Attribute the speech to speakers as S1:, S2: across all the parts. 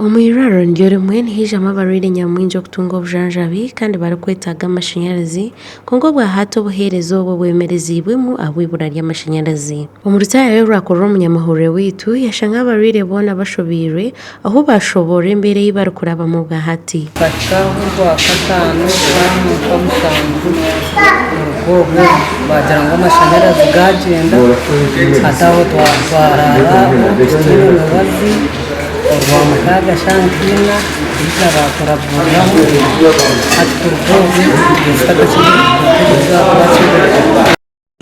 S1: Omwiraro ndyo rimwe nihiijamu abarwaire nyamwingi okutunga obujanjabi kandi barikwetaaga amashanyarazi konka bwa hati obuheereza obwo bwemerezibwemu ahabw'ibura ry'amashanyarazi. Omu rutaayo rwakorire omunyamahurire waitu yashanga abarwaire boona bashobeirwe ahu bashobora embeera ei barikurabamu bwa hati.
S2: Kashikaho rwakataano rwamuka musanju obwo bagira ngu amashanyarazi gagyenda hati aho twarara tutaine mubazi orwamukaaga shantiina twija baturaburiraho hati kuruga obwo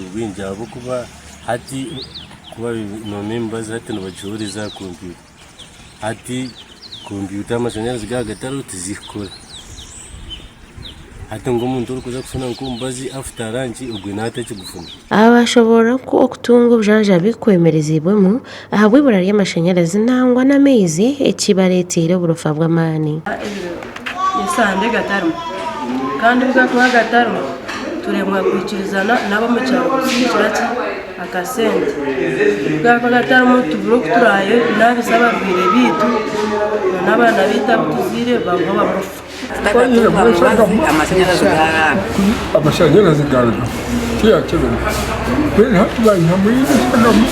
S3: obwingi ahabw'okuba hati kuba noona emibazi hati nibagihuriza kompyuta hati kompyuta amashanyarazi gagatariho tizikukora hati ng'omuntu orikuza kufuna nk'omubazi after lunch ogwe naata ekigufuna.
S1: Aba bashobora okutunga obujanjabi kwemerezibwemu ahabw'ibura ry'amashanyarazi nangwa n'amaizi ekibareetiire oburofa bw'amaani.
S4: Esande gatarimu kandi bwakuba gatarimu turemwa kwikirizana nabo mu kyaro kusiikira ki akasente bwakuba gatarimu tubura okuturayo nabisaba abarwaire biitu n'abaana biitu abatuziire baguha baburofa.
S5: Amashanyarazi garga kiyakebera kweri hati banyamuyirisagamu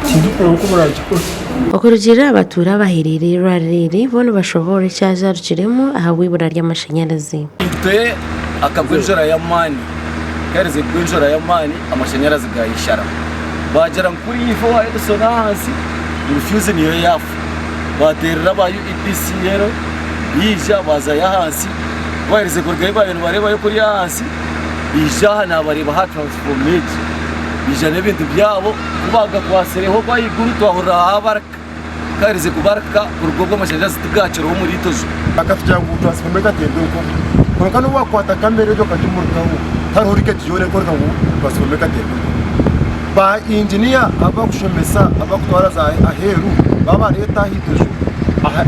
S5: kindikora uko barakikora
S1: Okurugira abatuura abaheerire irwariro boona bashobora ekyazarukiremu ahabw'ibura ry'amashanyarazi.
S6: Itwe akagwenjora y'amaani karize gwenjora y'amaani amashanyarazi gayishara bagira nkuri ivo Edison ahansi refuse niyo yafu baterera ba UEPC rero yija baza yahansi bayirize kurgaye bayino bareba yo kuri yahansi ija nabareba ha transformate ija n'ibintu byabo kubaga kwasereho bayiguru twahura abaraka karize kubaraka urwo bw'amashanyarazi tugaciro wo muri tozo
S7: akatujya ngo transformate atende uko konka no wakwata kamere ryo kajumurikaho hariho riketi yone koreka ngo transformate atende ba engineer abakushomesa abakutwara za aheru baba leta hitojo aha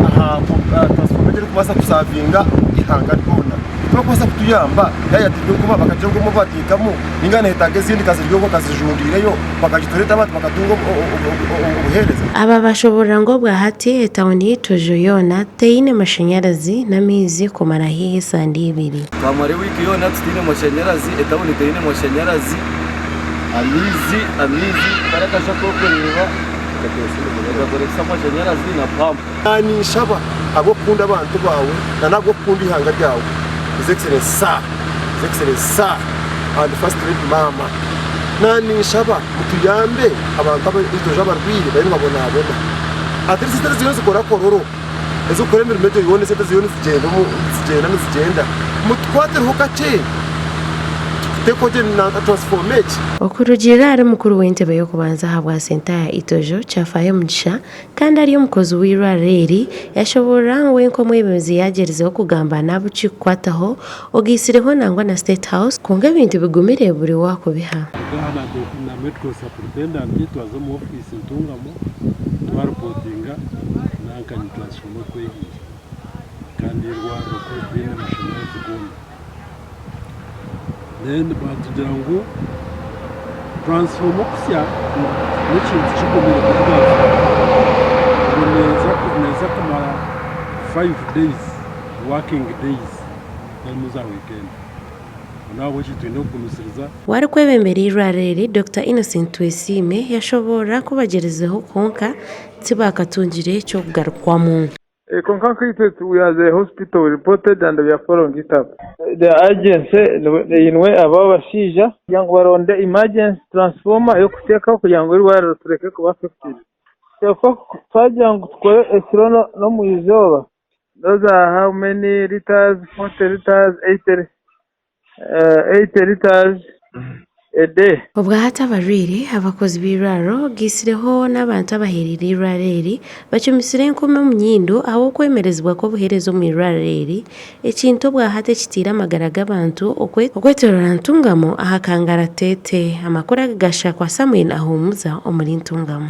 S7: transformate kubasa kusavinga ihanga rwona twakwasa kutuyamba yayatirwe kuba bakajengo mu batikamo ingane hitage zindi kazi ryo kazijundireyo bakagitoreta abantu bakatunga ubuhereza.
S1: Aba bashobora ngo bwa hati etawuni y'itojo yona teine amashanyarazi n'amizi kumara hihi sandi ibiri.
S6: Twamare wiki yona tutine amashanyarazi etawuni teine amashanyarazi amizi barakasha ko kureba bagakoresha amashanyarazi na pampa.
S7: Ni shaba abo kunda abantu bawe na nabwo kunda ihanga ryawe. His Excellency Sir and First Lady Mama nani shaba mutuyambe abantu abitoje abarwire bari babona abona atirisi taziyonse kora kororo ezo koremera mejo yone sete ziyone zigenda mutwate rukace tekoje na transformate.
S1: Okurugira ari mukuru w'entebe yo kubanza habwa senta ya itojo cyafaye mugisha kandi ari umukozi w'irwareri yashobora wenko mwebezi yagerezeho kugamba nabo cikwataho ogisireho nangwa na State House kunga ibintu bigumire buri wako biha
S8: na medical superintendent yitwaza mu office ntungamo twareportinga nankani transformer kwe kandi rwaro ko bine mashanyarazi gomba then batugira ngo transformer kusya n'ikintu kikomeye neza kumara 5 days working days muza weekend nawe kitwino kumusiriza
S1: wari kwebembera irwareri Dr. Innocent Twesime yashobora kubagerezeho konka tibakatungire cyo kugarukwamo.
S9: Concretely, we as a hospital reported and we are following it up. The agency in way ababa basija yang baronde emergency transformer yo kuteka kugira ngo irwara tureke kuba affected. Cyako twagira ngo tukore esirono no mu izoba. Those are how many liters, 40 liters, 80 liters a day.
S1: Ubwa hata abarwire abakozi b'irwaro gisireho n'abantu abaherire irwareri bacumisire nkome mu nyindo aho kwemerezwa ko buherezo mu irwareri ekintu bwa hata kitira amagara g'abantu okwetorora ntungamo ahakangara tete amakuru agasha kwa Samuel ahumuza omuri ntungamo.